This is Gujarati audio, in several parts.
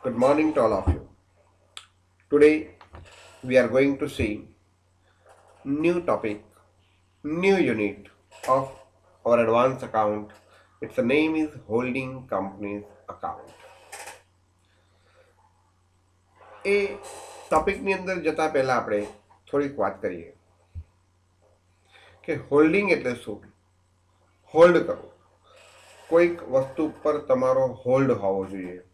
Good morning to all of you. Today we are going to see new topic, new unit of our advanced account. Its name is holding companies account. એ ટોપિકની અંદર જતા પહેલા આપણે થોડીક વાત કરીએ કે હોલ્ડિંગ એટલે શું. હોલ્ડ કરવું, કોઈક વસ્તુ પર તમારો હોલ્ડ હોવો જોઈએ.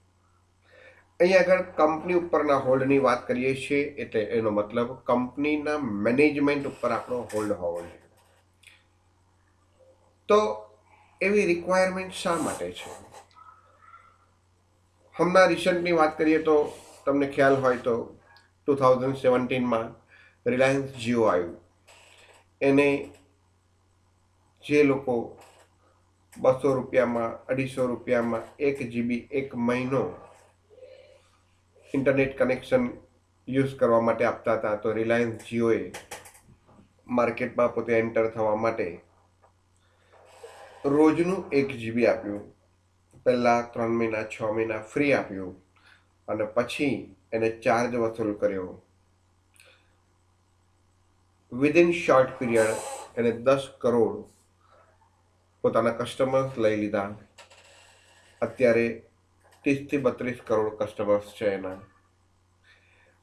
અહીં આગળ કંપની ઉપરના હોલ્ડની વાત કરીએ છીએ એટલે એનો મતલબ કંપનીના મેનેજમેન્ટ ઉપર આપણો હોલ્ડ હોવો જોઈએ. તો એવી રિક્વાયરમેન્ટ શા માટે છે? હમણાં રિસન્ટની વાત કરીએ તો તમને ખ્યાલ હોય તો 2017માં રિલાયન્સ જીઓ આવ્યું. એને જે લોકો 200 રૂપિયામાં 250 રૂપિયામાં 1 GB એક મહિનો ઇન્ટરનેટ કનેક્શન યુઝ કરવા માટે આપતા હતા, તો રિલાયન્સ જીઓએ માર્કેટમાં પોતે એન્ટર થવા માટે રોજનું 1 GB આપ્યું. પહેલાં 3 મહિના 6 મહિના ફ્રી આપ્યું અને પછી એને ચાર્જ વસૂલ કર્યો. વિધિન શોર્ટ પીરિયડ એને 10 કરોડ પોતાના કસ્ટમર્સ લઈ લીધા. અત્યારે 30 થી 32 કરોડ કસ્ટમર્સ છે એના.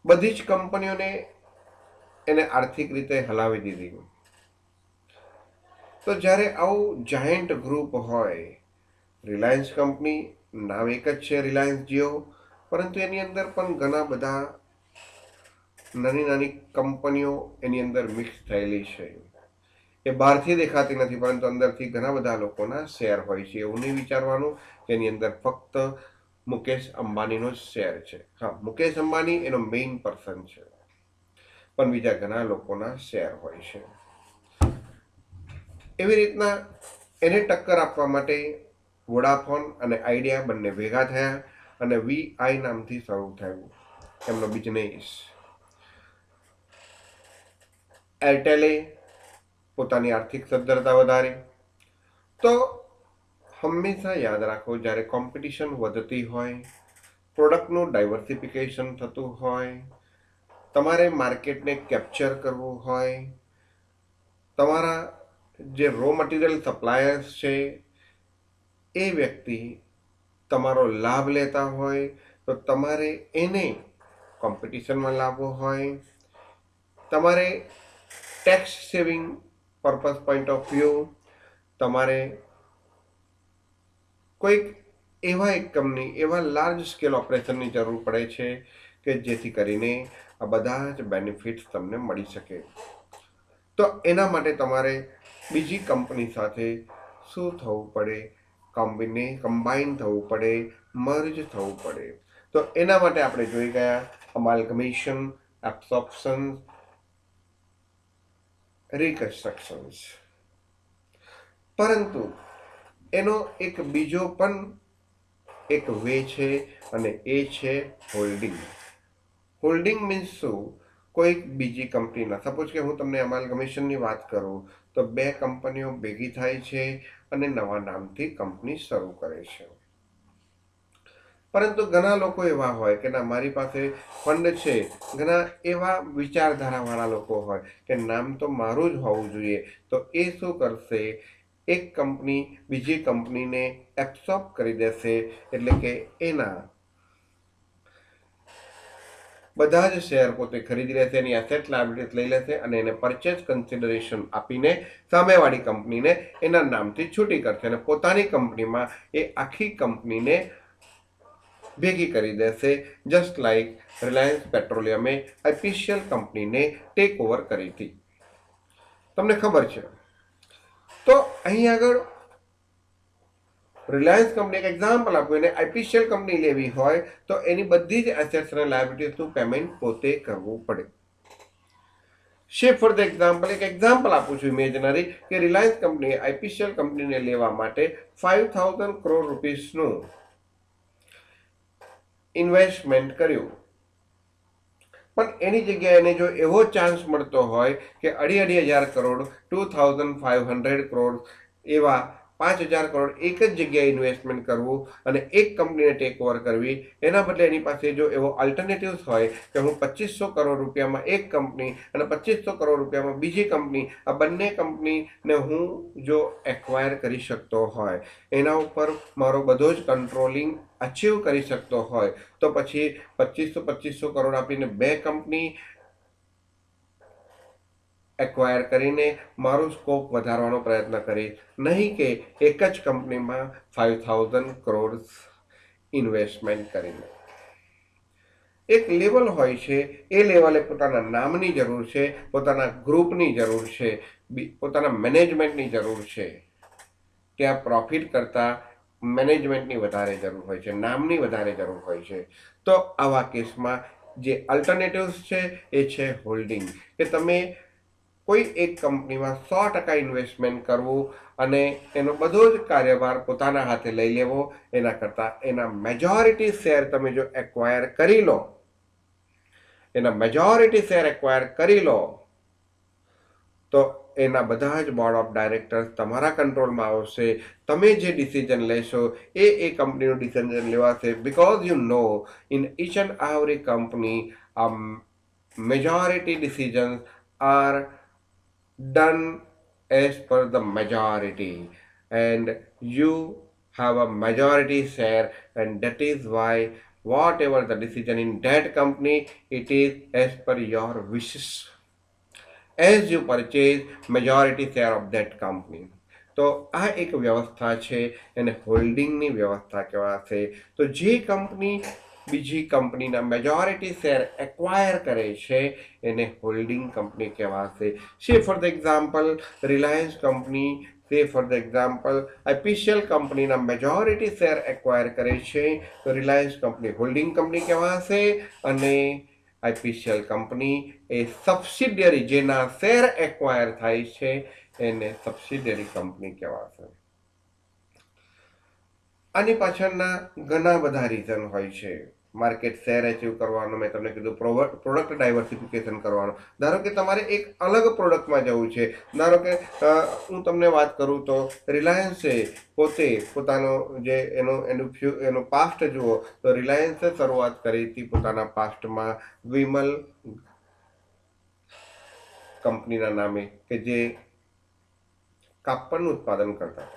બધી જ કંપનીઓને એને આર્થિક રીતે હલાવી દીધી. તો જ્યારે આવું જાયન્ટ ગ્રુપ હોય, રિલાયન્સ કંપની નામ એક જ છે રિલાયન્સ જીઓ, પરંતુ એની અંદર પણ ઘણા બધા નાની નાની કંપનીઓ એની અંદર મિક્સ થયેલી છે. એ બહારથી દેખાતી નથી, પરંતુ અંદરથી ઘણા બધા લોકોના શેર હોય છે. એવું નહીં વિચારવાનું કે એની અંદર ફક્ત મુકેશ અંબાણીનો જ શેર છે. હા, મુકેશ અંબાણી એનો મેઇન પર્સન છે, પણ બીજા ઘણા લોકોના શેર હોય છે. એવી રીતના એને ટક્કર આપવા માટે વોડાફોન અને આઈડિયા બંને ભેગા થયા અને VI નામથી શરૂ થયું એમનો બિઝનેસ. એરટેલે પોતાની આર્થિક સદ્ધરતા વધારી. તો હંમેશા યાદ રાખો, જ્યારે કોમ્પિટિશન વધતી હોય, પ્રોડક્ટનું ડાયવર્સિફિકેશન થતું હોય, તમારે માર્કેટને કેપ્ચર કરવું હોય, તમારા જે રો મટીરિયલ સપ્લાયર્સ છે એ વ્યક્તિ તમારો લાભ લેતા હોય, તો તમારે એને કોમ્પિટિશનમાં લાવવો હોય, તમારે tax saving purpose point of view તમારે કોઈક એવા એકમની, એવા લાર્જ સ્કેલ ઓપરેશનની જરૂર પડે છે કે જેથી કરીને આ બધા જ બેનિફિટ્સ તમને મળી શકે. તો એના માટે તમારે બીજી કંપની સાથે શું થવું પડે? કમ્બાઈન થવું પડે, મર્જ થવું પડે. તો એના માટે આપણે જોઈ ગયા અમાલ્ગમેશન, એબ્સોર્પ્શન, રિકન્સ્ટ્રક્શન્સ. પરંતુ એનો એક બીજો પણ એક વે છે અને એ છે હોલ્ડિંગ. હોલ્ડિંગ મીન્સ શું? કોઈક બીજી કંપનીના, સપોઝ કે હું તમને અમાલ્ગમેશનની વાત કરું તો બે કંપનીઓ ભેગી થાય છે અને નવા નામથી કંપની શરૂ કરે છે. પરંતુ ઘણા લોકો એવા હોય કે ના, મારી પાસે ફંડ છે, ઘણા એવા વિચારધારાવાળા લોકો હોય કે નામ તો મારું જ હોવું જોઈએ. તો એ શું કરશે? એક કંપની બીજી કંપનીને એબ્સોર્બ કરી દેશે, એટલે કે એના બધા જ શેર પોતે ખરીદી લેશે, એની એસેટ લાયબિલિટીઝ લઈ લેશે અને એને પરચેસ કન્સિડરેશન આપીને સામેવાળી કંપનીને એના નામથી છૂટી કરશે અને પોતાની કંપનીમાં એ આખી કંપનીને ભેગી કરી દેશે. જસ્ટ લાઈક રિલાયન્સ પેટ્રોલિયમે આઈપીસીએલ કંપનીને ટેક ઓવર કરી હતી, તમને ખબર છે. તો અહીં આગળ રિલાયન્સ કંપની એક એક્ઝામ્પલ આપું, એને આઈપીસીએલ કંપની લેવી હોય તો એની બધી જ એસેટ્સ અને લાયબિલિટીઝનું પેમેન્ટ પોતે કરવું પડે. સે ફોર ધ એક્ઝામ્પલ, એક એક્ઝામ્પલ આપું છું ઇમેજનરી, કે રિલાયન્સ કંપનીએ આઈપીસીએલ કંપનીને લેવા માટે 5,000 કરોડ રૂપીસનું ઇન્વેસ્ટમેન્ટ કર્યું. પણ એની જગ્યાએ એને જો એવો ચાન્સ મળતો હોય કે 2,500 કરોડ 2,500 કરોડ એવા 5,000 કરોડ એક જ જગ્યાએ ઇન્વેસ્ટમેન્ટ કરવું અને એક કંપનીને ટેક ઓવર કરવી, એના બદલે એની પાસે જો એવો અલ્ટરનેટિવ્સ હોય કે હું 2500 કરોડ રૂપિયામાં એક કંપની અને 2500 કરોડ રૂપિયામાં બીજી કંપની, આ બંને કંપનીને હું જો એક્વાયર કરી શકતો હોય, એના ઉપર મારો બધો જ કંટ્રોલિંગ અચીવ કરી શકતો હોય, તો પછી 2500 કરોડ આપીને બે કંપની એક્વાયર કરીને મારું સ્કોપ વધારવાનો પ્રયત્ન કરીશ, નહીં કે એક જ કંપનીમાં 5,000 કરોડ ઇન્વેસ્ટમેન્ટ કરીને. એક લેવલ હોય છે, એ લેવલે પોતાના નામની જરૂર છે, પોતાના ગ્રુપની જરૂર છે, પોતાના મેનેજમેન્ટની જરૂર છે. ત્યાં પ્રોફિટ કરતાં મેનેજમેન્ટની વધારે જરૂર હોય છે, નામની વધારે જરૂર હોય છે. તો આવા કેસમાં જે અલ્ટરનેટિવ્સ છે એ છે હોલ્ડિંગ, કે તમે કોઈ એક કંપનીમાં 100% ઇન્વેસ્ટમેન્ટ કરવું અને એનો બધો જ કાર્યભાર પોતાના હાથે લઈ લેવો, એના કરતાં એના મેજોરિટી શેર તમે જો એક્વાયર કરી લો, તો એના બધા જ બોર્ડ ઓફ ડાયરેક્ટર્સ તમારા કંટ્રોલમાં આવશે. તમે જે ડિસિઝન લેશો એ કંપનીનું ડિસિઝન લેવાશે, because you know in each and every company majority decisions are done as per the majority, and you have a majority share, and that is why whatever the decision in that company, it is as per your wishes, as you purchase majority share of that company. તો આ એક વ્યવસ્થા છે, એને હોલ્ડિંગની વ્યવસ્થા કહેવાશે. તો જે કંપની બીજી કંપનીના મેજોરિટી શેર એક્વાયર કરે છે એને હોલ્ડિંગ કંપની કહેવાશે. સે for the example Reliance company, સે ફોર ધ એક્ઝામ્પલ આઈપીસીએલ કંપનીના મેજોરિટી શેર એક્વાયર કરે છે, તો રિલાયન્સ કંપની હોલ્ડિંગ કંપની કહેવાશે, અને આઈપીસીએલ કંપની એ સબસિડિયરી, જેના શેર એક્વાયર થાય છે એને સબસિડિયરી કંપની કહેવાશે. આની પાછળના ઘણા બધા રીઝન હોય છે. માર્કેટ શેર અચીવ કરવાનો, મેં તમને કીધું પ્રોડક્ટ ડાયવર્સિફિકેશન કરવાનો. ધારો કે તમારે એક અલગ પ્રોડક્ટમાં જવું છે. ધારો કે હું તમને વાત કરું તો રિલાયન્સે પોતે પોતાનો જે એનો પાસ્ટ જુઓ તો રિલાયન્સે શરૂઆત કરી હતી પોતાના પાસ્ટમાં વિમલ કંપનીના નામે, કે જે કાપડનું ઉત્પાદન કરતા.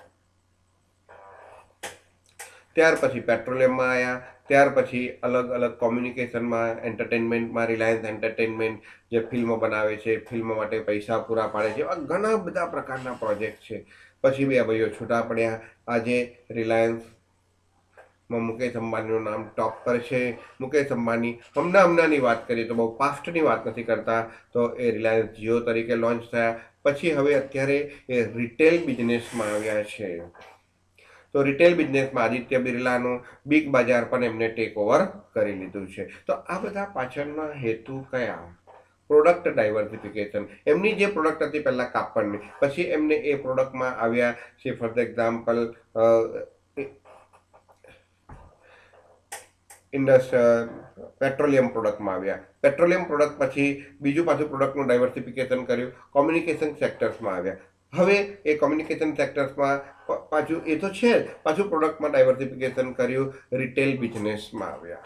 ત્યાર પછી પેટ્રોલિયમમાં આવ્યા, ત્યાર પછી અલગ અલગ કોમ્યુનિકેશનમાં, એન્ટરટેનમેન્ટમાં રિલાયન્સ એન્ટરટેનમેન્ટ, જે ફિલ્મો બનાવે છે, ફિલ્મ માટે પૈસા પૂરા પાડે છે, એવા ઘણા બધા પ્રકારના પ્રોજેક્ટ છે. પછી બે ભાઈઓ છૂટા પડ્યા. આજે રિલાયન્સમાં મુકેશ અંબાણીનું નામ ટોપ પર છે. મુકેશ અંબાણી હમણાંની વાત કરીએ તો બહુ પાસ્ટની વાત નથી કરતા, તો એ રિલાયન્સ જીઓ તરીકે લોન્ચ થયા. પછી હવે અત્યારે એ રિટેલ બિઝનેસમાં આવ્યા છે. તો રિટેલ બિઝનેસમાં આદિત્ય બિરલાનું બિગ બજાર પણ એમને ટેક ઓવર કરી લીધું છે. તો આ બધા પાછળના હેતુ કયા? Product diversification. એમની જે પ્રોડક્ટ હતી પહેલાં કાપડની, પછી એમને એ પ્રોડક્ટમાં આવ્યા છે. ફોર ધ એક્ઝામ્પલ પેટ્રોલિયમ પ્રોડક્ટમાં આવ્યા. પેટ્રોલિયમ પ્રોડક્ટ પછી બીજું પાછું પ્રોડક્ટનું ડાયવર્સિફિકેશન કર્યું, કોમ્યુનિકેશન સેક્ટર્સમાં આવ્યા. હવે એ કોમ્યુનિકેશન સેક્ટર્સમાં પાછું એ તો છે, પાછું પ્રોડક્ટમાં ડાયવર્સિફિકેશન કર્યું, રિટેલ બિઝનેસમાં આવ્યા.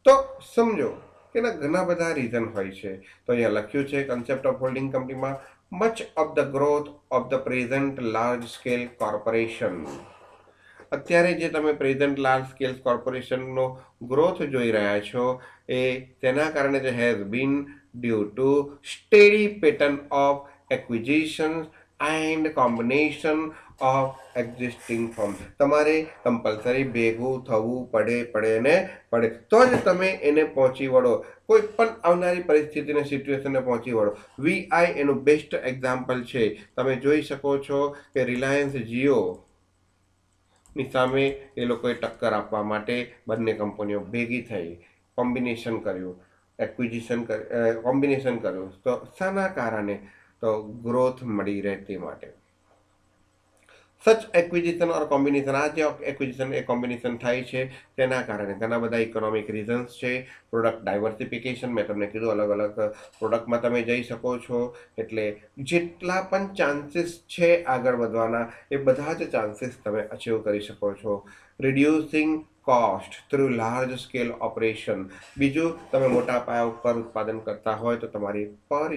તો સમજો કે એના ઘણા બધા રીઝન હોય છે. તો અહીંયા લખ્યું છે કન્સેપ્ટ ઓફ હોલ્ડિંગ કંપનીમાં, much of the growth of the present large scale corporation. અત્યારે જે તમે પ્રેઝન્ટ લાર્જ સ્કેલ કોર્પોરેશનનો ગ્રોથ જોઈ રહ્યા છો એ તેના કારણે જે has been due to steady pattern of acquisition and combination of existing firm. તમારે કમ્પલસરી ભેગું થવું પડે, તો જ તમે એને પહોંચી વળો, કોઈ પણ આવનારી પરિસ્થિતિને, સિચ્યુએશનને પહોંચી વળો. વીઆઈ એનું બેસ્ટ એક્ઝામ્પલ છે. તમે જોઈ શકો છો કે રિલાયન્સ જીઓ ની સામે એ લોકોએ ટક્કર આપવા માટે બંને કંપનીઓ ભેગી થઈ, કોમ્બિનેશન કર્યું, કોમ્બિનેશન કર્યું. તો શાના કારણે? તો ગ્રોથ મળી રહે તે માટે. સચ એક્વિઝિશન ઓર કોમ્બિનેશન, આ જે એક્વિઝિશન એ કોમ્બિનેશન થાય છે તેના કારણે ઘણા બધા ઇકોનોમિક રીઝન્સ છે. પ્રોડક્ટ ડાયવર્સિફિકેશન, મેં તમને કીધું અલગ અલગ પ્રોડક્ટમાં તમે જઈ શકો છો. એટલે જેટલા પણ ચાન્સીસ છે આગળ વધવાના એ બધા જ ચાન્સીસ તમે અચીવ કરી શકો છો. Reducing cost through large scale operation, બીજું તમે મોટા પાયા ઉપર ઉત્પાદન કરતા હોય તો તમારી પર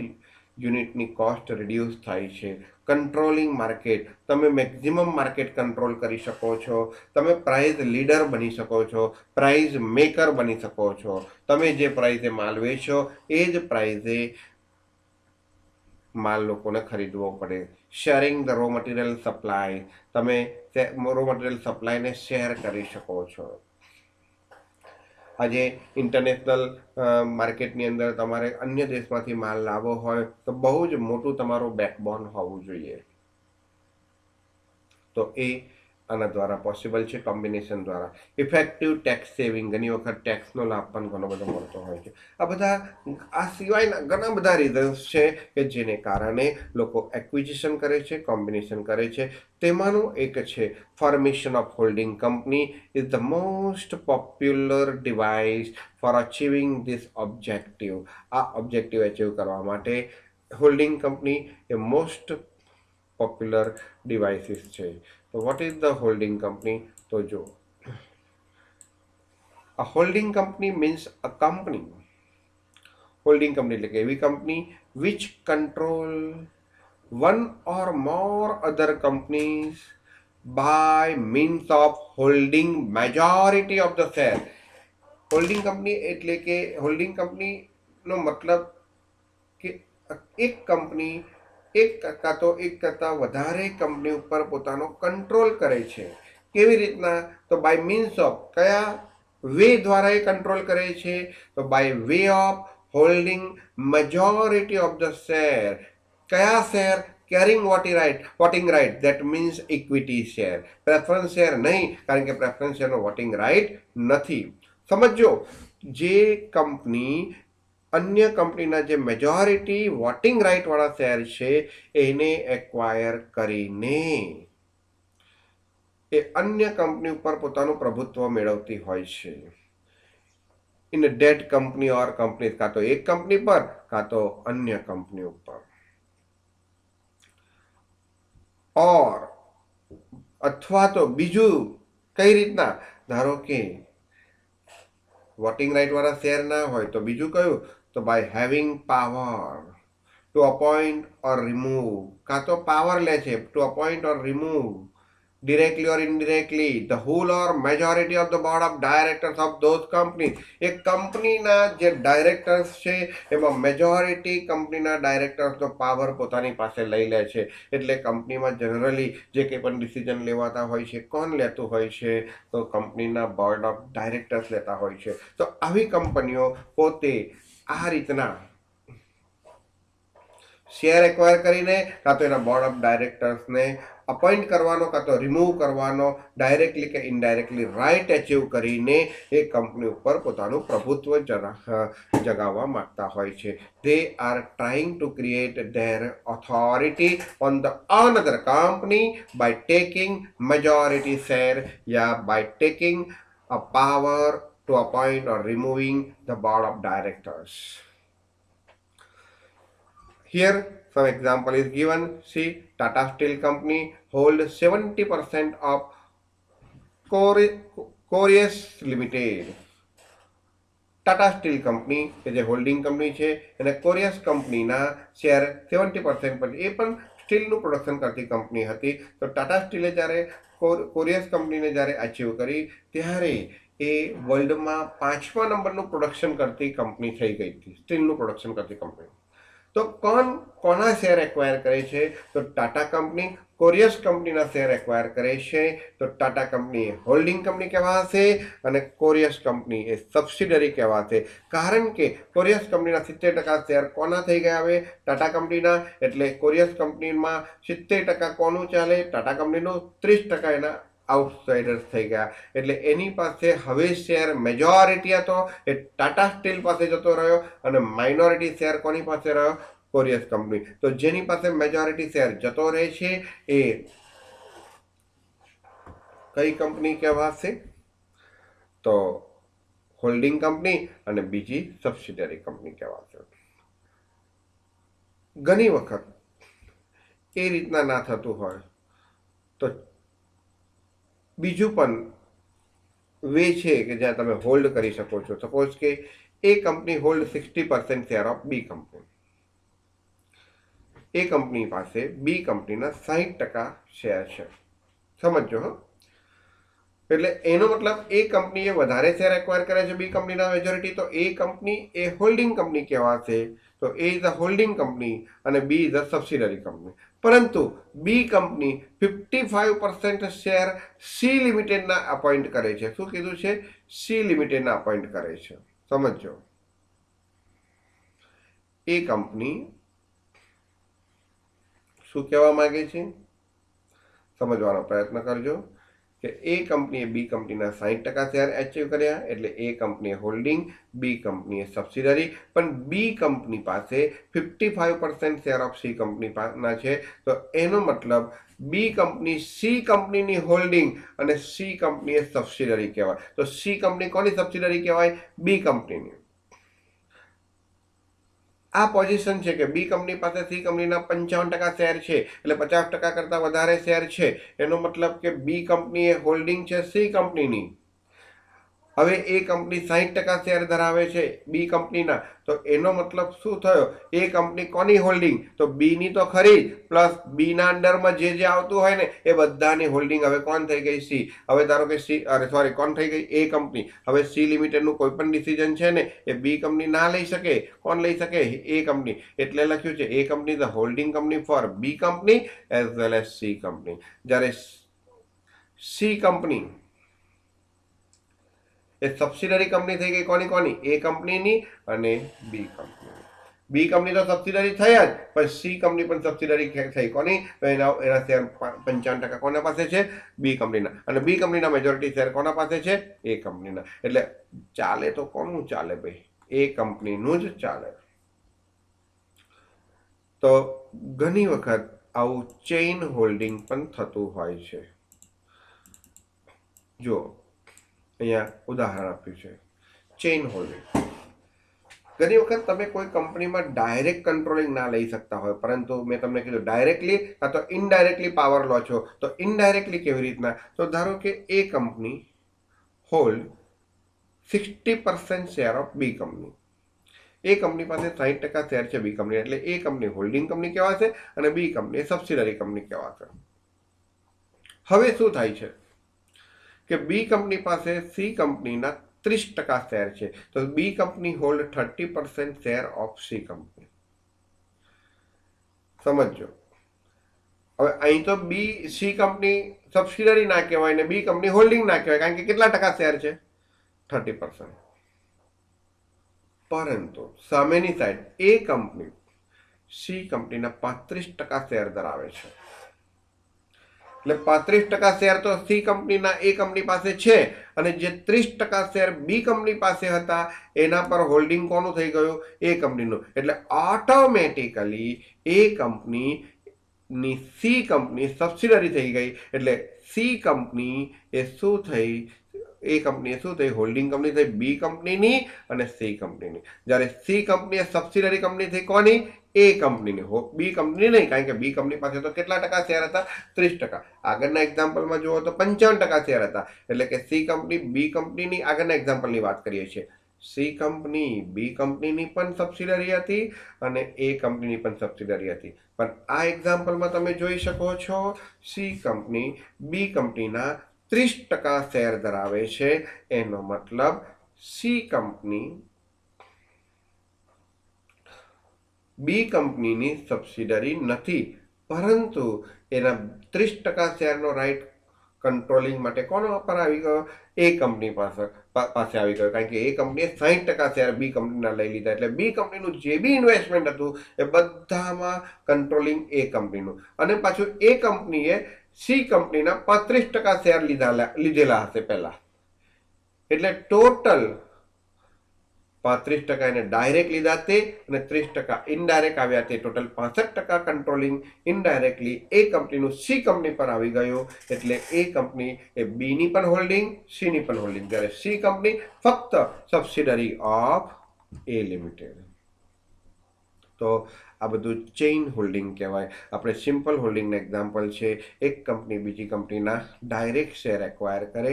યુનિટની કોસ્ટ રિડ્યુસ થાય છે. કંટ્રોલિંગ માર્કેટ, તમે મેક્ઝિમમ માર્કેટ કંટ્રોલ કરી શકો છો. તમે પ્રાઇઝ લીડર બની શકો છો, પ્રાઇઝ મેકર બની શકો છો. તમે જે પ્રાઇઝે માલ વેચો એ જ પ્રાઇઝે માલ લોકોને ખરીદવો પડે. Sharing the raw material supply, તમે રો મટીરિયલ સપ્લાયને શેર કરી શકો છો. આજે ઇન્ટરનેશનલ માર્કેટની અંદર તમારે અન્ય દેશમાંથી માલ લાવવો હોય તો બહુ જ મોટું તમારું બેકબોન હોવું જોઈએ. તો એ આના દ્વારા પોસિબલ છે, કોમ્બિનેશન દ્વારા. ઇફેક્ટિવ ટેક્સ સેવિંગ, ઘણી વખત ટેક્સનો લાભ પણ ઘણો બધો મળતો હોય છે. આ સિવાયના ઘણા બધા રીઝન્સ છે કે જેને કારણે લોકો એક્વિઝિશન કરે છે, કોમ્બિનેશન કરે છે. તેમાંનું એક છે formation of holding company is the most popular device for achieving this objective. આ ઓબ્જેક્ટિવ અચીવ કરવા માટે હોલ્ડિંગ કંપની એ મોસ્ટ પોપ્યુલર ડિવાઇસીસ છે. તો what is the holding company? તો જો, a holding company means a company. Holding company એટલે કે એવી company which control one or more other companies by means of holding majority of the share. Holding company એટલે કે હોલ્ડિંગ કંપનીનો મતલબ કે એક કંપની એક કરતાં વધારે કંપની ઉપર પોતાનો કંટ્રોલ કરે છે. કેવી રીતના? તો બાય મીન્સ ઓફ, કયા વે દ્વારા એ કંટ્રોલ કરે છે? તો by way of holding majority of the share. કયા share? Carrying voting right, that means equity share. Preference share નહીં, કારણ કે પ્રેફરન્સ શેરનો વોટિંગ રાઇટ નથી. સમજો, જે કંપની અન્ય કંપનીના જે મેજોરિટી વોટિંગ રાઇટ વાળા શેર છે એને એક્વાયર કરીને એ અન્ય કંપની ઉપર પોતાનું પ્રભુત્વ મેળવતી હોય છે. In date company or company, કાં તો એક કંપની પર કાં તો અન્ય કંપની ઉપર. ઓર અથવા તો બીજું કઈ રીતના? ધારો કે વોટિંગ રાઇટ વાળા શેર ના હોય તો બીજું કયું? તો by having power to appoint or remove. કાં તો પાવર લે છે to appoint or remove directly or indirectly the whole or majority of the board of directors of those companies. એક કંપનીના જે ડાયરેક્ટર્સ છે એમાં મેજોરિટી કંપનીના ડાયરેક્ટર્સનો પાવર પોતાની પાસે લઈ લે છે. એટલે કંપનીમાં જનરલી જે કંઈ પણ ડિસિઝન લેવાતા હોય છે, કોણ લેતું હોય છે? તો કંપનીના બોર્ડ ઓફ ડાયરેક્ટર્સ લેતા હોય છે. તો આવી કંપનીઓ પોતે આ રીતના શેર એક્વાયર કરીને કાં તો એના બોર્ડ ઓફ ડાયરેક્ટર્સને અપોઇન્ટ કરવાનો કાં તો રિમૂવ કરવાનો, ડાયરેક્ટલી કે ઇનડાયરેક્ટલી રાઇટ અચીવ કરીને એ કંપની ઉપર પોતાનું પ્રભુત્વ જગાવવા માંગતા હોય છે. They are trying to create their authority on the another company by taking majority share યા by taking a power to appoint or removing the board of directors. Here some example is given. See, Tata Steel Company hold 70% of Coreus Limited. Tata steel company કે જે હોલ્ડિંગ કંપની છે એને કોરિયસ કંપનીના શેર 70% પર, એ પણ સ્ટીલનું પ્રોડક્શન કરતી કંપની હતી. તો ટાટા સ્ટીલે જ્યારે કોરિયસ કંપનીને જ્યારે અચીવ કરી ત્યારે એ વર્લ્ડમાં 5મા નંબરનું પ્રોડક્શન કરતી કંપની થઈ ગઈ હતી, સ્ટીલનું પ્રોડક્શન કરતી કંપની. તો કોના શેર એક્વાયર કરે છે? તો ટાટા કંપની કોરિયસ કંપનીના શેર એક્વાયર કરે છે. તો ટાટા કંપની હોલ્ડિંગ કંપની કહેવાશે અને કોરિયસ કંપની એ સબસિડરી કહેવાશે. કારણ કે કોરિયસ કંપનીના 70% શેર કોના થઈ ગયા? હવે ટાટા કંપનીના. એટલે કોરિયસ કંપનીમાં 70% કોનું ચાલે? ટાટા કંપનીનું. 30% એના આઉટસાઇડર્સ થઈ ગયા. એટલે એની પાસે હવે શેર મેજોરિટી હતો એ ટાટા સ્ટીલ પાસે જતો રહ્યો અને માઇનોરિટી શેર કોની પાસે રહ્યો? કોરિયસ કંપની. તો જેની પાસે મેજોરિટી શેર જતો રહે છે એ કઈ કંપની કહેવાશે? તો હોલ્ડિંગ કંપની અને બીજી સબસિડરી કંપની કહેવાશે. ઘણી વખત એ રીતના ના થતું હોય તો બીજું પણ વે છે કે જ્યાં તમે હોલ્ડ કરી શકો છો. સપોઝ કે A company hold 60% share of B company. A company પાસે બી કંપનીના 60% શેર છે. સમજો હો. એટલે એનો મતલબ એ કંપનીએ વધારે શેર એક્વાયર કરે છે બી કંપનીના મેજોરિટી, તો એ કંપની એ હોલ્ડિંગ કંપની કહેવાશે. તો A is a holding company અને B is a subsidiary company. પરંતુ બી કંપની 55% શેર સી લિમિટેડના અપોઇન્ટ કરે છે. શું કીધું છે? સી લિમિટેડના અપોઇન્ટ કરે છે. સમજો. એ કંપની શું કહેવા માંગે છે સમજવાનો પ્રયત્ન કરજો કે એ કંપનીએ બી કંપનીના 60% શેર એચીવ કર્યા, એટલે એ કંપનીએ હોલ્ડિંગ, બી કંપનીએ સબસિડરી. પણ બી કંપની પાસે 55% શેર ઓફ સી કંપની ના છે. તો એનો મતલબ બી કંપની સી કંપનીની હોલ્ડિંગ અને સી કંપની એ સબસિડરી કહેવાય. તો સી કંપની કોની સબસિડરી કહેવાય? બી કંપનીની. આ પોઝિશન છે કે બી કંપની પાસે સી કંપનીના 55% શેર છે, એટલે 50% કરતા વધારે શેર છે. એનો મતલબ કે બી કંપની એ હોલ્ડિંગ છે સી કંપનીની. હવે એ કંપની 60% શેર ધરાવે છે બી કંપનીના, તો એનો મતલબ શું થયો? એ કંપની કોની હોલ્ડિંગ? તો બી ની તો ખરી, પ્લસ બી ના અંડરમાં જે આવતું હોય ને એ બધાની હોલ્ડિંગ હવે કોણ થઈ ગઈ? સી. હવે ધારો કે કોણ થઈ ગઈ? એ કંપની. હવે સી લિમિટેડનું કોઈ પણ ડિસિઝન છે ને એ બી કંપની ના લઈ શકે. કોણ લઈ શકે? A company. એટલે લખ્યું છે A company the holding company for B company as well as C company. જ્યારે સી કંપની એ સબસિડરી કંપની થઈ ગઈ. કોની? એ કંપનીની અને બી કંપની. બી કંપની તો સબસિડરી થયા જ, પણ સી કંપની પણ સબસિડરી થઈ. કોની? તો એના શેર 55% કોના પાસે છે? બી કંપનીના. અને બી કંપનીના મેજોરિટી શેર કોના પાસે છે? એ કંપનીના. એટલે ચાલે તો કોનું ચાલે ભાઈ? એ કંપનીનું જ ચાલે. તો ઘણી વખત આવું ચેઇન હોલ્ડિંગ પણ થતું હોય છે. જો અહીંયા ઉદાહરણ આપ્યું છે ચેઇન હોલ્ડિંગ. ઘણી વખત તમે કોઈ કંપનીમાં ડાયરેક્ટ કંટ્રોલિંગ ના લઈ શકતા હોય, પરંતુ મેં તમને કીધું ડાયરેક્ટલી કાં તો ઇનડાયરેક્ટલી પાવર લો છો. તો ઇનડાયરેક્ટલી કેવી રીતના? તો ધારો કે A company hold 60% share of B company. A company પાસે 60% શેર છે બી કંપની, એટલે એ કંપની હોલ્ડિંગ કંપની કહેવાશે અને બી કંપની સબસિડરી કંપની કહેવાશે. હવે શું થાય છે કે બી કંપની પાસે સી કંપનીના 30% શેર છે, તો B company hold 30% share of C company. સમજો. હવે અહીં તો બી સી કંપની સબસિડરી ના કહેવાય ને બી કંપની હોલ્ડિંગ ના કહેવાય, કારણ કે કેટલા ટકા શેર છે? 30%. પરંતુ સામેની સાઈડ એ કંપની સી કંપનીના 35% શેર ધરાવે છે. એટલે 35% શેર તો સી કંપનીના એ કંપની પાસે છે, અને જે 30% શેર બી કંપની પાસે હતા એના પર હોલ્ડિંગ કોનું થઈ ગયું? એ કંપનીનું. એટલે ઓટોમેટિકલી એ કંપની ની સી કંપની સબસિડરી થઈ ગઈ. એટલે સી કંપની એ શું થઈ? એ કંપની શું થઈ? હોલ્ડિંગ કંપની થઈ બી કંપનીની અને સી કંપનીની. જ્યારે સી કંપની એ સબસિડરી કંપની થઈ કોની? એ કંપનીની. બી કંપની નહીં, કારણ કે બી કંપની પાસે તો કેટલા ટકા શેર હતા? 30%. આગળના એક્ઝામ્પલમાં જુઓ તો 55% શેર હતા. એટલે કે સી કંપની બી કંપનીની, આગળના એક્ઝામ્પલની વાત કરીએ છીએ, સી કંપની બી કંપનીની પણ સબસિડરી હતી અને એ કંપનીની પણ સબસિડરી હતી. પણ આ એક્ઝામ્પલમાં તમે જોઈ શકો છો સી કંપની બી કંપનીના 30% શેર ધરાવે છે. એનો મતલબ સી કંપની બી કંપનીની સબસિડરી નથી, પરંતુ એના 30% શેરનો રાઈટ કંટ્રોલિંગ માટે કોનો પર આવી ગયો? એ કંપની પાસે આવી ગયો, કારણ કે એ કંપનીએ 60% શેર બી કંપનીના લઈ લીધા. એટલે બી કંપનીનું જે બી ઇન્વેસ્ટમેન્ટ હતું એ બધામાં કંટ્રોલિંગ એ કંપનીનું. અને પાછું એ કંપનીએ સી કંપનીના 35% શેર લીધેલા હશે પહેલા. એટલે ટોટલ 35% એને ડાયરેક્ટ લીધા તે અને 30% ઇનડાયરેક્ટ આવ્યા તે ટોટલ 65% કંટ્રોલિંગ ઇનડાયરેક્ટલી એ કંપનીનું સી કંપની પર આવી ગયું. એટલે એ કંપની એ બીની પણ હોલ્ડિંગ, સીની પણ હોલ્ડિંગ, જ્યારે સી કંપની ફક્ત સબસિડરી ઓફ એ લિમિટેડ. તો આ બધું ચેઇન હોલ્ડિંગ કહેવાય. આપણે સિમ્પલ હોલ્ડિંગના એક્ઝામ્પલ છે એક કંપની બીજી કંપનીના ડાયરેક્ટ શેર એક્વાયર કરે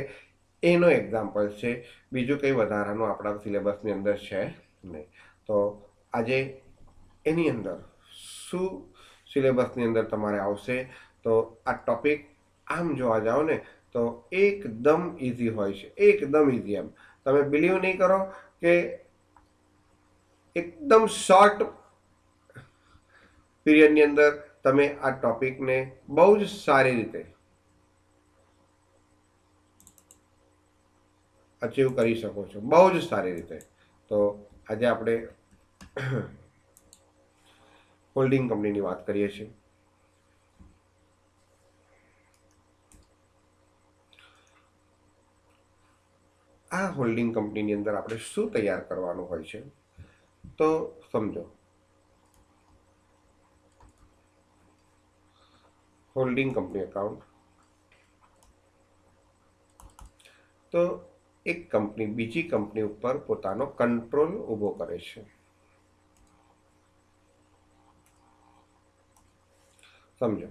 એનો એક્ઝામ્પલ છે. બીજું કંઈ વધારાનું આપણા સિલેબસની અંદર છે નહીં. તો આજે એની અંદર શું સિલેબસની અંદર તમારે આવશે, તો આ ટોપિક આમ જોવા જાઓ ને તો એકદમ ઇઝી હોય છે, એકદમ ઇઝી. એમ તમે બિલીવ નહીં કરો કે એકદમ શોર્ટ પીરિયડની અંદર તમે આ ટોપિકને બહુ જ સારી રીતે અચીવ કરી શકો છો, બહુ જ સારી રીતે. તો આજે આપણે હોલ્ડિંગ કંપનીની વાત કરીએ છીએ. આ હોલ્ડિંગ કંપનીની અંદર આપણે શું તૈયાર કરવાનું હોય છે, તો સમજો. હોલ્ડિંગ કંપની એકાઉન્ટ, તો એક કંપની બીજી કંપની ઉપર પોતાનો કંટ્રોલ ઊભો કરે છે. સમજો,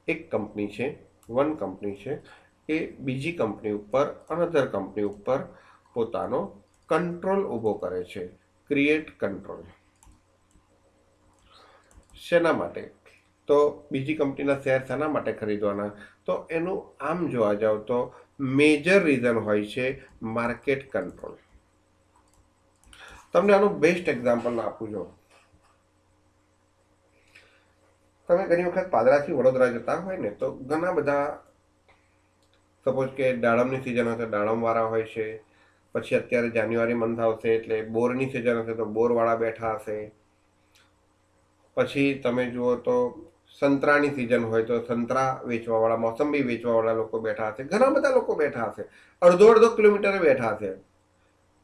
એક કંપની છે, વન કંપની છે, એ બીજી કંપની ઉપર, અનધર કંપની ઉપર પોતાનો કંટ્રોલ ઊભો કરે છે. Create control. શેના માટે? તો બીજી કંપનીના શેર શેના માટે ખરીદવાના? તો એનું આમ જોવા જાવ તો મેજર રીઝન હોય છે માર્કેટ કંટ્રોલ. તમને આનું બેસ્ટ એક્ઝામ્પલ આપું છું. તમે ઘણી વખત પાદરાથી વડોદરા જતા હોય ને તો ઘણા બધા, સપોઝ કે દાડમની સિઝન હશે દાડમવાળા હોય છે, પછી અત્યારે જાન્યુઆરી મંથ આવશે એટલે બોરની સિઝન હશે તો બોરવાળા બેઠા હશે, પછી તમે જુઓ તો સંતરાની સિઝન હોય તો સંતરા વેચવાવાળા, મોસંબી વેચવાવાળા લોકો બેઠા હશે, ઘણા બધા લોકો બેઠા હશે, અડધો અડધો કિલોમીટરે બેઠા હશે.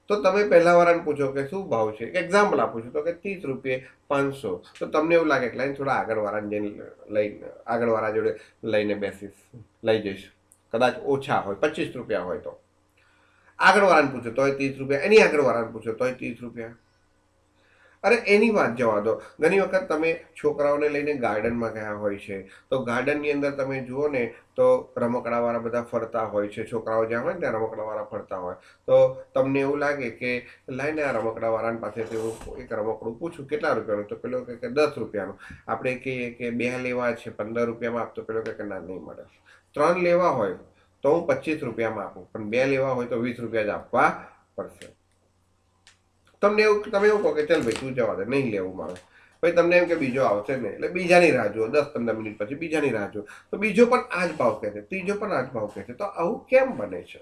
તો તમે પહેલા વાળાને પૂછો કે શું ભાવ છે, એક્ઝામ્પલ આપું છું, તો કે 30 રૂપિયે 500. તો તમને એવું લાગે કે લાઈને થોડા આગળવાળાને જઈને લઈને આગળવાળા જોડે લઈને બેસીશ, લઈ જઈશ. કદાચ ઓછા હોય 25 રૂપિયા હોય તો આગળવાળાને પૂછો તોય 30 રૂપિયા, એની આગળવાળાને પૂછો તોય 30 રૂપિયા. અરે એની વાત જવા દો. ઘણી વખત તમે છોકરાઓને લઈને ગાર્ડનમાં ગયા હોય છે તો ગાર્ડનની અંદર તમે જુઓ ને તો રમકડાવાળા બધા ફરતા હોય છે. છોકરાઓ જ્યાં હોય ને ત્યાં રમકડાવાળા ફરતા હોય તો તમને એવું લાગે કે લાઈને આ રમકડાવાળાની પાસેથી એક રમકડું પૂછું કેટલા રૂપિયાનું, તો પેલો કહે કે 10 રૂપિયાનું. આપણે કહીએ કે 2 લેવા છે 15 રૂપિયામાં આપતો, પેલો કહે કે ના નહીં મળે. 3 લેવા હોય તો હું 25 રૂપિયામાં આપું, પણ 2 લેવા હોય તો 20 રૂપિયા જ આપવા પડશે. તમને એવું, તમે એવું કહો કે ચાલ ભાઈ તું જવા દે, નહીં લેવું મારે. ભાઈ તમને એમ કે બીજો આવશે ને એટલે બીજાની રાહ જુઓ, 10-15 મિનિટ પછી બીજાની રાહ જુઓ તો બીજો પણ આ જ ભાવ કહે છે, ત્રીજો પણ આ જ ભાવ કહે છે. તો આવું કેમ બને છે?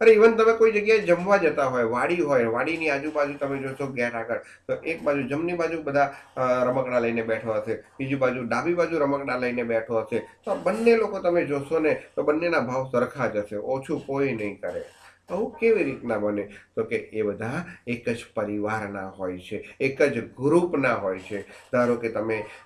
અરે ઇવન તમે કોઈ જગ્યાએ જમવા જતા હોય, વાડી હોય, વાડીની આજુબાજુ તમે જોશો ગેટ આગળ તો એક બાજુ જમણી બાજુ બધા રમકડા લઈને બેઠો હશે, બીજી બાજુ ડાબી બાજુ રમકડા લઈને બેઠો હશે. તો બંને લોકો તમે જોશો ને તો બંનેના ભાવ સરખા જ હશે, ઓછું કોઈ નહીં કરે. આવું કેવી રીતના બને? તો કે એ બધા એક જ પરિવારના હોય છે, એક જ ગ્રુપના હોય છે. ધારો કે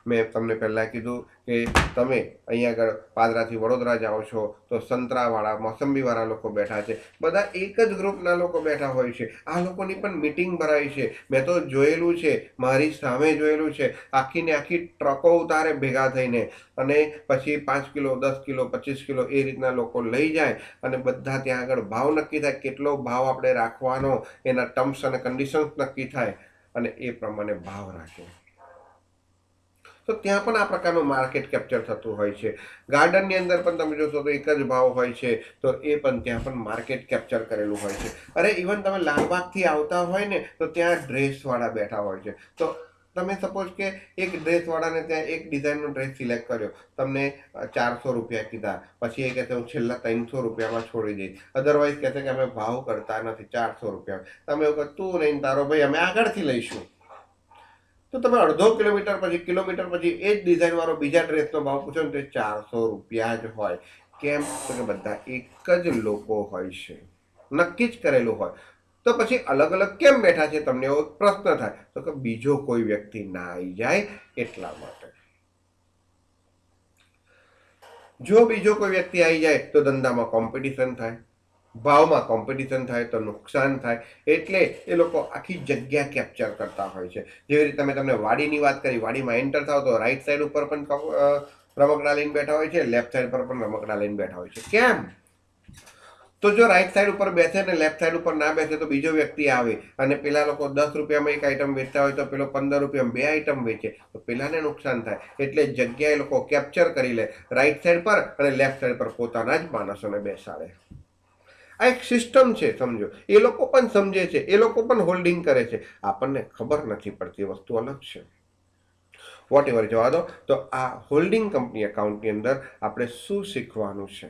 મેં તમને પહેલાં કીધું કે તમે અહીંયા આગળ પાદરાથી વડોદરા જાઓ છો તો સંતરાવાળા, મોસંબીવાળા લોકો બેઠા છે, બધા એક જ ગ્રુપના લોકો બેઠા હોય છે. આ લોકોની પણ મિટિંગ ભરાય છે. મેં તો જોયેલું છે, મારી સામે જોયેલું છે. આખીને આખી ટ્રકો ઉતારે ભેગા થઈને અને પછી 5 કિલો, 10 કિલો, 25 કિલો એ રીતના લોકો લઈ જાય અને બધા ત્યાં આગળ ભાવ નક્કી થાય, કેટલો ભાવ આપણે રાખવાનો, એના ટર્મ્સ અને કન્ડિશન્સ નક્કી થાય અને એ પ્રમાણે ભાવ રાખે. તો ત્યાં પણ આ પ્રકારનું માર્કેટ કેપ્ચર થતું હોય છે. ગાર્ડનની અંદર પણ તમે જોશો તો એક જ ભાવ હોય છે, તો એ પણ ત્યાં પણ માર્કેટ કેપ્ચર કરેલું હોય છે. અરે ઇવન તમે લાલબાગથી આવતા હોય ને તો ત્યાં ડ્રેસવાળા બેઠા હોય છે. તો તમે સપોઝ કે એક ડ્રેસવાળાને ત્યાં એક ડિઝાઇનનો ડ્રેસ સિલેક્ટ કર્યો, તમને 400 રૂપિયા કીધા, પછી એ કહેશે હું છેલ્લા 300 રૂપિયામાં છોડી દઈશ, અધરવાઇઝ કહેશે કે અમે ભાવ કરતા નથી 400 રૂપિયા. તમે એવું કહો તું નહીં તારો ભાઈ અમે આગળથી લઈશું. તો તમે અડધો કિલોમીટર પછી એ જ ડિઝાઇનવાળો બીજા ડ્રેસનો ભાવ પૂછો ને તો 400 રૂપિયા જ હોય. કેમ? તો કે બધા એક જ લોકો હોય છે, નક્કી જ કરેલું હોય. તો પછી અલગ અલગ કેમ બેઠા છે, તમને એવો પ્રશ્ન થાય તો કે બીજો કોઈ વ્યક્તિ ના આવી જાય એટલા માટે. જો બીજો કોઈ વ્યક્તિ આવી જાય તો ધંધામાં કોમ્પિટિશન થાય, ભાવમાં કોમ્પિટિશન થાય તો નુકસાન થાય, એટલે એ લોકો આખી જગ્યા કેપ્ચર કરતા હોય છે. જેવી રીતે તમે તમને વાડીની વાત કરી, વાડીમાં એન્ટર થાવ તો રાઈટ સાઈડ ઉપર પણ રમકડા લઈને બેઠા હોય છે, લેફ્ટ સાઈડ પર પણ રમકડા લઈને બેઠા હોય છે. કેમ? તો જો રાઈટ સાઈડ ઉપર બેસે ને લેફ્ટ સાઈડ ઉપર ના બેસે તો બીજો વ્યક્તિ આવે અને પેલા લોકો 10 રૂપિયામાં એક આઈટમ વેચતા હોય તો પેલો 15 રૂપિયામાં 2 આઈટમ વેચે તો પેલાને નુકસાન થાય. એટલે જગ્યા એ લોકો કેપ્ચર કરી લે રાઈટ સાઈડ પર અને લેફ્ટ સાઈડ પર પોતાના જ માણસોને બેસાડે. આ એક સિસ્ટમ છે, સમજો. એ લોકો પણ સમજે છે, એ લોકો પણ હોલ્ડિંગ કરે છે, આપણને ખબર નથી પડતી, વસ્તુ અલગ છે. વોટ એવર જવા દો. તો આ હોલ્ડિંગ કંપની એકાઉન્ટની અંદર આપણે શું શીખવાનું છે?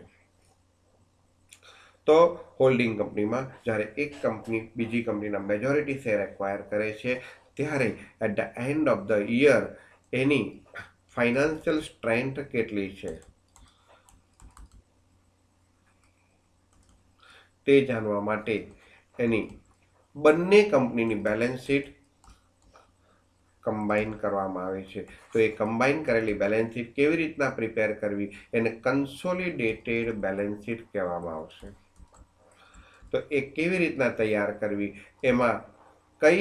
તો હોલ્ડિંગ કંપનીમાં જ્યારે એક કંપની બીજી કંપનીના મેજોરિટી શેર એક્વાયર કરે છે ત્યારે at the end of the year એની ફાઇનાન્શિયલ સ્ટ્રેન્થ કેટલી છે તે જાણવા માટે એની બંને કંપનીની બેલેન્સ શીટ કમ્બાઈન કરવામાં આવે છે. તો એ કમ્બાઈન કરેલી બેલેન્સ શીટ કેવી રીતના પ્રિપેર કરવી એને કન્સોલિડેટેડ બેલેન્સ શીટ કહેવામાં આવશે. તો એ કેવી રીતના તૈયાર કરવી, એમાં કઈ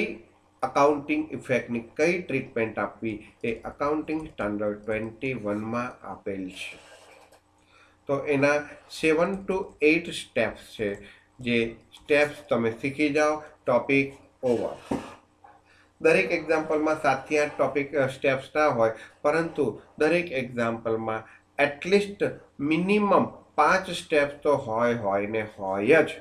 અકાઉન્ટિંગ ઇફેક્ટની કઈ ટ્રીટમેન્ટ આપવી એ અકાઉન્ટિંગ સ્ટાન્ડર્ડ 21માં આપેલ છે. તો એના 7 to 8 સ્ટેપ્સ છે, જે સ્ટેપ્સ તમે શીખી જાઓ, ટોપિક ઓવર. દરેક એક્ઝામ્પલમાં 7 થી 8 ટોપિક સ્ટેપ્સ ના હોય, પરંતુ દરેક એક્ઝામ્પલમાં એટલીસ્ટ મિનિમમ 5 સ્ટેપ્સ તો હોય ને હોય જ.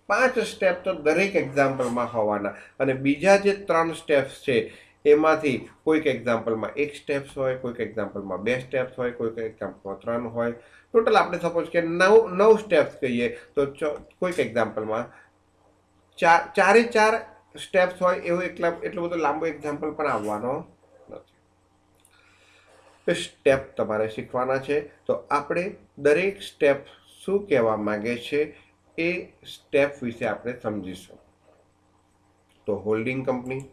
5 સ્ટેપ તો દરેક એક્ઝામ્પલમાં હોવાના. અને બીજા જે 3 સ્ટેપ્સ છે એમાંથી કોઈક એક્ઝામ્પલમાં 1 સ્ટેપ્સ હોય, કોઈક એક્ઝામ્પલમાં 2 સ્ટેપ્સ હોય, કોઈક એક્ઝામ્પલમાં 3 હોય. ટોટલ આપણે સપોઝ કે 9 સ્ટેપ્સ કહીએ તો કોઈક એક્ઝામ્પલમાં ચારે 4 સ્ટેપ્સ હોય એવું એટલો બધો લાંબો એક્ઝામ્પલ પણ આવવાનો નથી. સ્ટેપ તમારે શીખવાના છે. તો આપણે દરેક સ્ટેપ શું કહેવા માંગે છે એ સ્ટેપ વિશે આપણે સમજીશું. તો હોલ્ડિંગ કંપની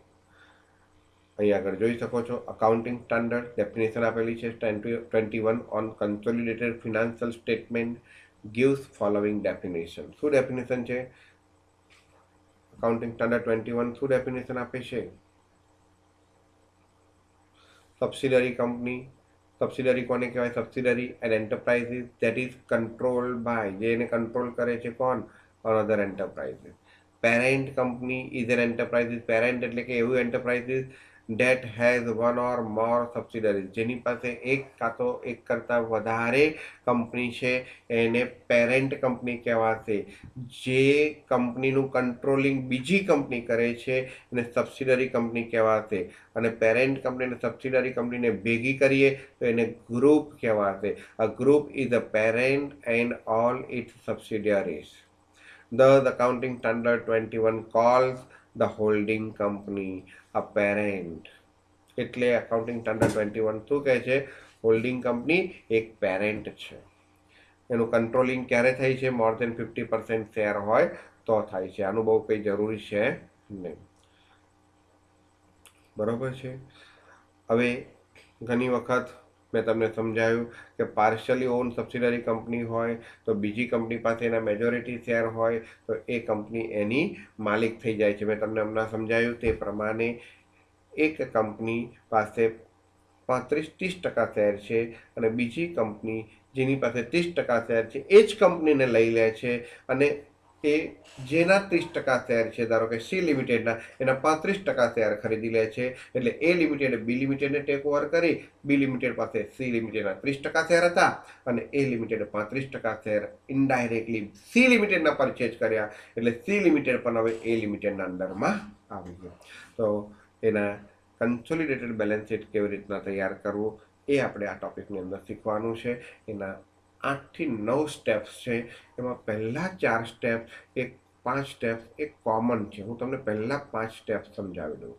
અહીં આગળ જોઈ શકો છો. અકાઉન્ટિંગ સ્ટાન્ડર્ડ ડેફિનેશન આપેલી છે 21 on consolidated financial statement gives following definition. શું ડેફિનેશન છે? અકાઉન્ટિંગ સ્ટાન્ડર્ડ 21 શું ડેફિનેશન આપે છે? Subsidiary company. સબસિડરી કોને કહેવાય? Subsidiary an enterprises that is controlled by, જે એને કંટ્રોલ કરે છે કોણ? Another enterprises. Parent company is an enterprises. Parent એટલે કે એવું enterprises that has one or more subsidiaries, જેની પાસે એક કાં તો એક કરતાં વધારે કંપની છે એને પેરેન્ટ કંપની કહેવાશે. જે કંપનીનું કંટ્રોલિંગ બીજી કંપની કરે છે એને સબસિડરી કંપની કહેવાશે. અને પેરેન્ટ કંપની અને સબસિડરી કંપનીને ભેગી કરીએ તો એને ગ્રુપ કહેવાશે. A group is a parent and all its subsidiaries. Thus, accounting standard 21 calls the holding company a parent. એટલે અકાઉન્ટિંગ સ્ટાન્ડર્ડ 21 શું કહે છે? હોલ્ડિંગ કંપની એક પેરેન્ટ છે. એનું કંટ્રોલિંગ ક્યારે થાય છે? મોર દેન 50% શેર હોય તો થાય છે. આનું બહુ કંઈ જરૂરી છે નહીં. બરોબર છે. હવે ઘણી વખત મેં તમને સમજાવ્યું કે પાર્શિયલી ઓન સબસિડરી કંપની હોય તો બીજી કંપની પાસે એના મેજોરિટી શેર હોય તો એ કંપની એની માલિક થઈ જાય છે. મેં તમને હમણાં સમજાવ્યું તે પ્રમાણે એક કંપની પાસે 35-30% શેર છે અને બીજી કંપની જેની પાસે 30% શેર છે એ જ કંપનીને લઈ લે છે અને એ જેના 30% શેર છે, ધારો કે સી લિમિટેડના, એના 35% શેર ખરીદી લે છે. એટલે એ લિમિટેડ બી લિમિટેડને ટેક ઓવર કરી. બી લિમિટેડ પાસે સી લિમિટેડના 30% શેર હતા અને એ લિમિટેડ 35% શેર ઇનડાયરેક્ટલી સી લિમિટેડના પરચેજ કર્યા. એટલે સી લિમિટેડ પણ હવે એ લિમિટેડના અંડરમાં આવી ગયું. તો એના કન્સોલિડેટેડ બેલેન્સ શીટ કેવી રીતના તૈયાર કરવું એ આપણે આ ટોપિકની અંદર શીખવાનું છે. એના 8 થી 9 સ્ટેપ્સ છે. એમાં પહેલા 4 સ્ટેપ, 5 સ્ટેપ એ કોમન છે. હું તમને પહેલા 5 સ્ટેપ સમજાવી દઉં.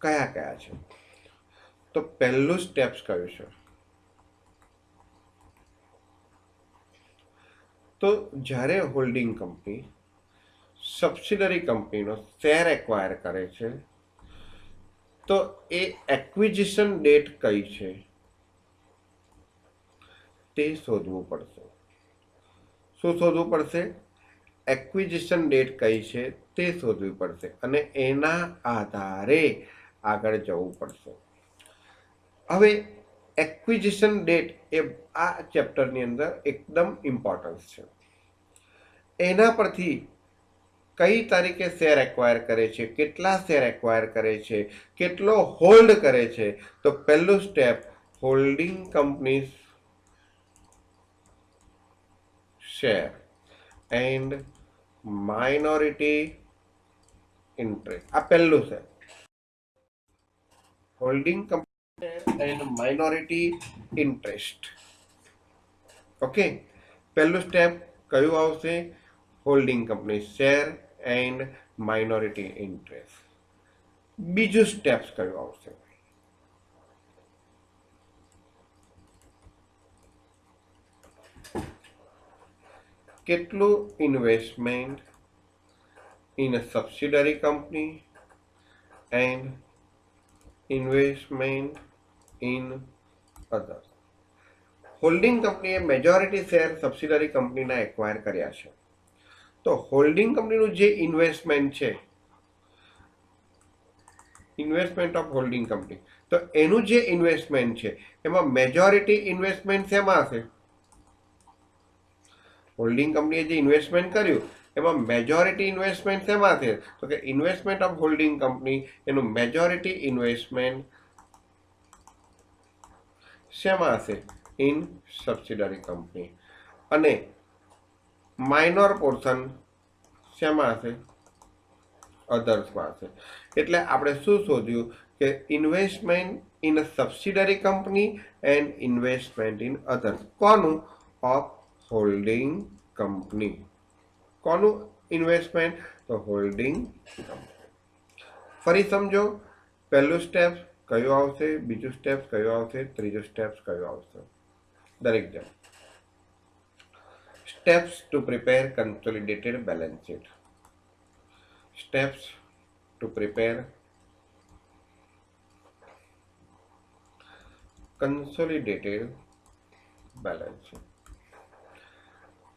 કયા કયા છે? તો પહેલું સ્ટેપ કયું છે? તો જ્યારે હોલ્ડિંગ કંપની સબસિડરી કંપનીનો શેર એક્વાયર કરે છે તો એ એક્વિઝિશન ડેટ કઈ છે તે શોધવું પડશે. શું શોધવું પડશે? એક્વિઝિશન ડેટ કઈ છે તે શોધવી પડશે અને એના આધારે આગળ જવું પડશે. હવે એક્વિઝિશન ડેટ એ આ ચેપ્ટરની અંદર એકદમ ઇમ્પોર્ટન્સ છે. એના પરથી કઈ તારીખે શેર એક્વાયર કરે છે, કેટલા શેર એક્વાયર કરે છે, કેટલો હોલ્ડ કરે છે. તો પહેલું step, holding company share and minority interest. આ પહેલું છે, holding company and minority interest. Okay, પહેલું સ્ટેપ કયું આવશે? Holding company share and minority interest. બીજું સ્ટેપ કયું આવશે? કેટલું investment in a subsidiary company and investment in other. Holding કંપનીએ મેજોરિટી શેર સબસિડરી કંપનીના એક્વાયર કર્યા છે. તો હોલ્ડિંગ કંપનીનું જે ઇન્વેસ્ટમેન્ટ છે, ઇન્વેસ્ટમેન્ટ ઓફ હોલ્ડિંગ કંપની, તો એનું જે ઇન્વેસ્ટમેન્ટ છે એમાં મેજોરિટી ઇન્વેસ્ટમેન્ટ શેમાં હશે? હોલ્ડિંગ કંપનીએ જે ઇન્વેસ્ટમેન્ટ કર્યું એમાં મેજોરિટી ઇન્વેસ્ટમેન્ટ શેમાં છે? તો કે ઇન્વેસ્ટમેન્ટ ઓફ હોલ્ડિંગ કંપની એનું મેજોરિટી ઇન્વેસ્ટમેન્ટ શેમાં હશે? In subsidiary company. અને માઇનોર પોર્શન શેમાં હશે? અધર્સમાં હશે. એટલે આપણે શું શોધ્યું કે investment in a subsidiary company and investment in others. કોનું? Of holding company. કોનું ઇન્વેસ્ટમેન્ટ? તો હોલ્ડિંગ કંપની. ફરી સમજો, પહેલું સ્ટેપ કયું આવશે, બીજું સ્ટેપ કયું આવશે, ત્રીજું સ્ટેપ કયું આવશે? દરેક જણ. Steps to prepare consolidated balance sheet. Steps to prepare consolidated balance sheet.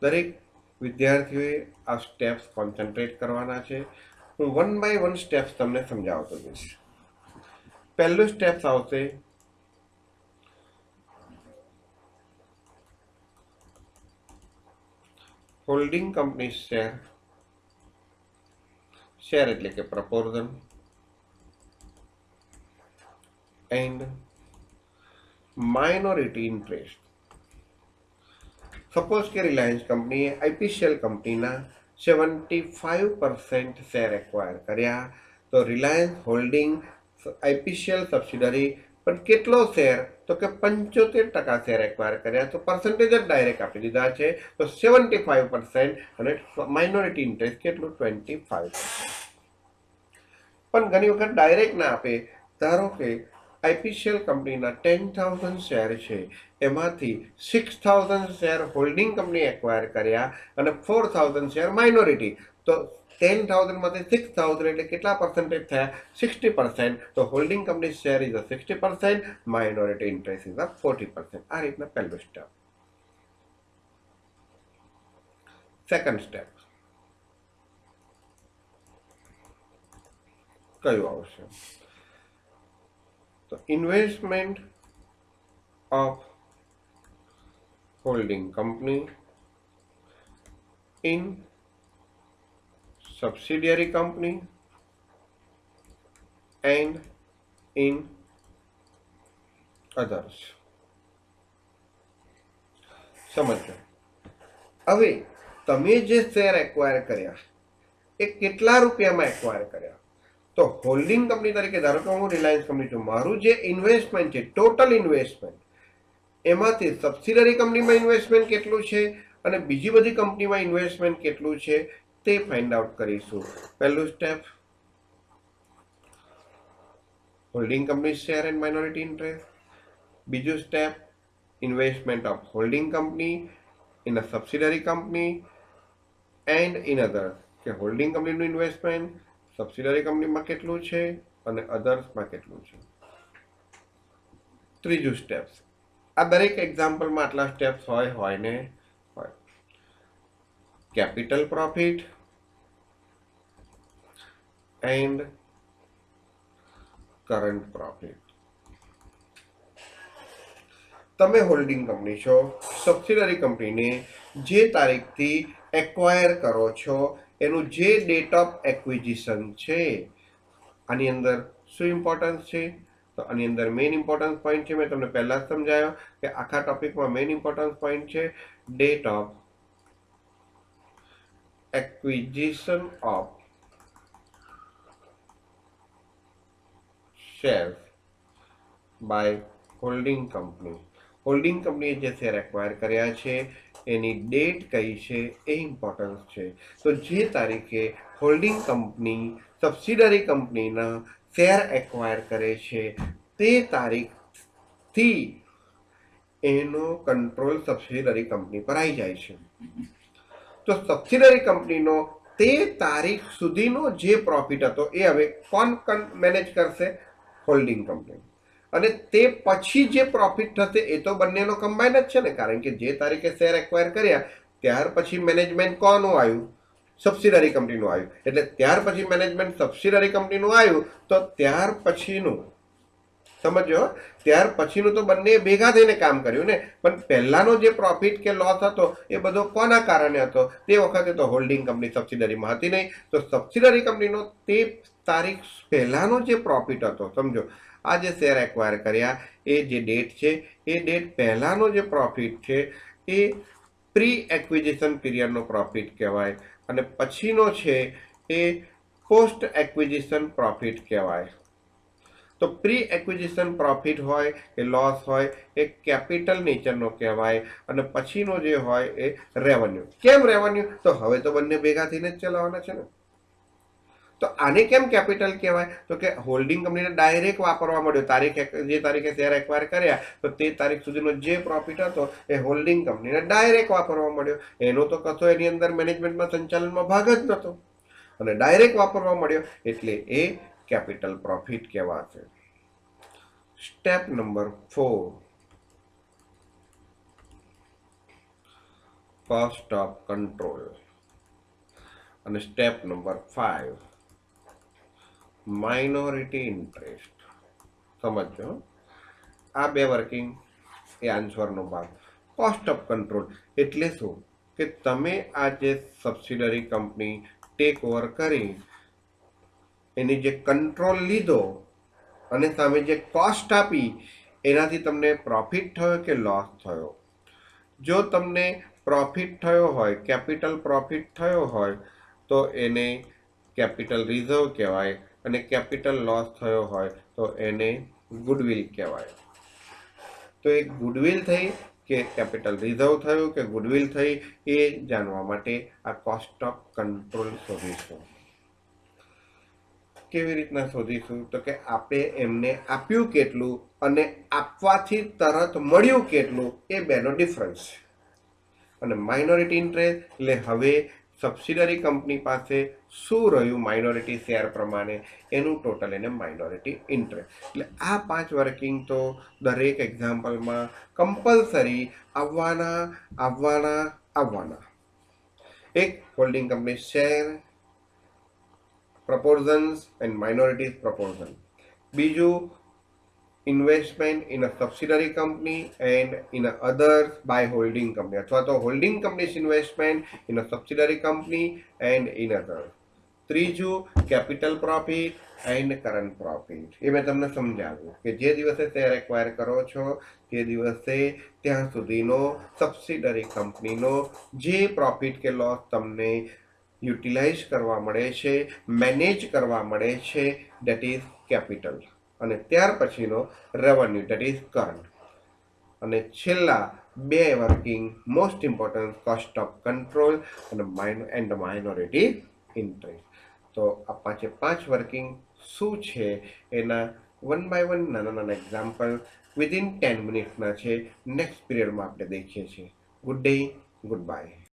દરેક વિદ્યાર્થીઓએ આ સ્ટેપ્સ કોન્સન્ટ્રેટ કરવાના છે. હું વન બાય વન સ્ટેપ્સ તમને સમજાવતો જઈશ. પહેલું સ્ટેપ આવશે હોલ્ડિંગ કંપની શેર. શેર એટલે કે proportion and minority interest. Suppose કે રિલાયન્સ કંપનીએ આઈપીસીએલ કંપનીના 75% શેર એક્વાયર કર્યા. તો રિલાયન્સ હોલ્ડિંગ આઈપીસીએલ સબસિડરી પણ કેટલો શેર? તો કે 75% શેર એક્વાયર કર્યા. તો પર્સન્ટેજ જ ડાયરેક્ટ આપી દીધા છે. તો 75% અને માઇનોરિટી ઇન્ટરેસ્ટ કેટલું? 25%. પણ ઘણી વખત ડાયરેક્ટ ના આપે. ધારો કે આઈપીસીએલ કંપનીના 10,000 શેર છે, એમાંથી 6,000 શેર હોલ્ડિંગ કંપની એક્વાયર કર્યા અને 4,000 શેર માઇનોરિટી. તો 10,000 માંથી 6,000 એટલે કેટલા પર્સન્ટેજ થયા? 60%. તો holding company share is 60%, minority interest is 40%. આ રીતના પહેલું સ્ટેપ. સેકન્ડ સ્ટેપ કયું આવશે? તો investment of holding company in subsidiary company and in others. સમજો. હવે તમે જે શેર એક્વાયર કર્યા એ કેટલા રૂપિયામાં એક્વાયર કર્યા? તો હોલ્ડિંગ કંપની તરીકે ધારો કે હું રિલાયન્સ કંપની છું, મારું જે ઇન્વેસ્ટમેન્ટ છે, ટોટલ ઇન્વેસ્ટમેન્ટ, એમાંથી સબસિડરી કંપનીમાં ઇન્વેસ્ટમેન્ટ કેટલું છે અને બીજી બધી કંપનીમાં ઇન્વેસ્ટમેન્ટ કેટલું છે તે ફાઇન્ડ આઉટ કરીશું. પહેલું step holding company share and minority interest. બીજું step investment of holding company in a subsidiary company and in other, કે હોલ્ડિંગ કંપનીનું ઇન્વેસ્ટમેન્ટ સબસિડરી કંપનીમાં કેટલું છે અને અધર્સમાં કેટલું છે. ત્રીજું સ્ટેપ્સ, આ દરેક એક્ઝામ્પલમાં આટલા સ્ટેપ્સ હોય ને હોય. Capital profit and current profit. તમે હોલ્ડિંગ કંપની છો, સબસિડરી કંપનીને જે તારીખથી એક્વાયર કરો છો એનું જે ડેટ ઓફ એક્વિઝિશન છે, આની અંદર શું ઇમ્પોર્ટન્સ છે? તો આની અંદર મેઇન ઇમ્પોર્ટન્સ પોઈન્ટ છે, મેં તમને પહેલા જ સમજાયો કે આખા ટોપિકમાં મેઇન ઇમ્પોર્ટન્સ પોઈન્ટ છે date of acquisition of shares by holding company. Holding કંપનીએ જે શેર એક્વાયર કર્યા છે એની ડેટ કઈ છે એ ઇમ્પોર્ટન્સ છે. તો જે તારીખે હોલ્ડિંગ કંપની સબસિડરી કંપનીના શેર એક્વાયર કરે છે તે તારીખથી એનો કંટ્રોલ સબસિડરી કંપની પર આવી જાય છે. તો સબસિડરી કંપનીનો તે તારીખ સુધીનો જે પ્રોફિટ હતો એ હવે કોણ મેનેજ કરશે? Holding company. અને તે પછી જે પ્રોફિટ થશે એ તો બંનેનો કમ્બાઈન જ છે ને, કારણ કે જે તારીખે શેર એક્વાયર કર્યા ત્યાર પછી મેનેજમેન્ટ કોનું આવ્યું? સબસિડરી કંપનીનું આવ્યું. એટલે ત્યાર પછી મેનેજમેન્ટ સબસિડરી કંપનીનું આવ્યું તો ત્યાર પછીનું સમજો, ત્યાર પછીનું તો બંને ભેગા થઈને કામ કર્યું ને. પણ પહેલાનો જે પ્રોફિટ કે લોસ હતો એ બધો કોના કારણે હતો? તે વખતે તો હોલ્ડિંગ કંપની સબસિડરીમાં હતી નહીં. તો સબસિડરી કંપનીનો તે તારીખ પહેલાનો જે પ્રોફિટ હતો, સમજો આ જે શેર એક્વાયર કર્યા એ જે ડેટ છે એ ડેટ પહેલાનો જે પ્રોફિટ છે એ પ્રી એક્વિઝિશન પીરિયડનો પ્રોફિટ કહેવાય, અને પછીનો છે એ પોસ્ટ એક્વિઝિશન પ્રોફિટ કહેવાય. તો પ્રી એક્વિઝિશન પ્રોફિટ હોય કે લોસ હોય એ કેપિટલ નેચરનો કહેવાય, અને પછીનો જે હોય એ રેવન્યુ. કેમ રેવન્યુ? તો હવે તો બંને ભેગા થઈને જ ચલાવવાના છે ને. તો આને કેમ કેપિટલ કહેવાય? તો કે હોલ્ડિંગ કંપનીને ડાયરેક્ટ વાપરવા મળ્યો. જે તારીખે શેર એક્વાયર કર્યા તો તે તારીખ સુધીનો જે પ્રોફિટ હતો એ હોલ્ડિંગ કંપનીને ડાયરેક્ટ વાપરવા મળ્યો. એનો તો કશો એની અંદર મેનેજમેન્ટમાં સંચાલનમાં ભાગ જ નહોતો, અને ડાયરેક્ટ વાપરવા મળ્યો એટલે એ કેપિટલ પ્રોફિટ કહેવાશે. Step number 4, cost of control. અને સ્ટેપ નંબર 5, માઇનોરિટી ઇન્ટરેસ્ટ. સમજો, આ બે વર્કિંગ એ આન્સરનો ભાગ. કોસ્ટ ઓફ કંટ્રોલ એટલે શું? કે તમે આ જે સબસિડરી કંપની ટેક ઓવર કરી એની જે કંટ્રોલ લીધો અને સામે જે કોસ્ટ આપી એનાથી તમને પ્રોફિટ થયો કે લોસ થયો? જો તમને પ્રોફિટ થયો હોય, કેપિટલ પ્રોફિટ થયો હોય તો એને કેપિટલ રિઝર્વ કહેવાય, અને કેપિટલ લોસ થયો હોય તો એને ગુડવિલ કહેવાય. તો એ ગુડવિલ થઈ કે કેપિટલ રિઝર્વ થયું કે ગુડવિલ થઈ એ જાણવા માટે આ કોસ્ટ ઓફ કંટ્રોલ શોધીશું. કેવી રીતના શોધીશું? તો કે આપણે એમને આપ્યું કેટલું અને આપવાથી તરત મળ્યું કેટલું એ બેનો ડિફરન્સ. અને માઇનોરિટી ઇન્ટરેસ્ટ એટલે હવે સબસિડરી કંપની પાસે શું રહ્યું માઇનોરિટી શેર પ્રમાણે એનું ટોટલ એને માઇનોરિટી ઇન્ટરેસ્ટ. એટલે આ 5 વર્કિંગ તો દરેક એક્ઝામ્પલમાં કમ્પલસરી આવવાના. એક, holding company share proportions and minorities proportion. બીજું, investment in a subsidiary company and in a others by holding company, અથવા તો holding company's investment in a subsidiary company and in others. ત્રીજું, capital profit and current profit. એ મેં તમને સમજાવ્યું કે જે દિવસે શેર એક્વાયર કરો છો તે દિવસે ત્યાં સુધીનો સબસિડરી કંપનીનો જે પ્રોફિટ કે લોસ તમને યુટિલાઇઝ કરવા મળે છે, મેનેજ કરવા મળે છે, દેટ ઇઝ કેપિટલ. અને ત્યાર પછીનો રેવન્યુ, દેટ ઇઝ કરંટ. અને છેલ્લા 2 working most important, cost of control અને માઇનોરિટી ઇન્ટરેસ્ટ. તો આ 5 વર્કિંગ શું છે એના 1 by 1 નાના એક્ઝામ્પલ વિધિન 10 મિનિટ્સના છે. નેક્સ્ટ પીરિયડમાં આપણે દેખીએ છીએ. Good day, good bye.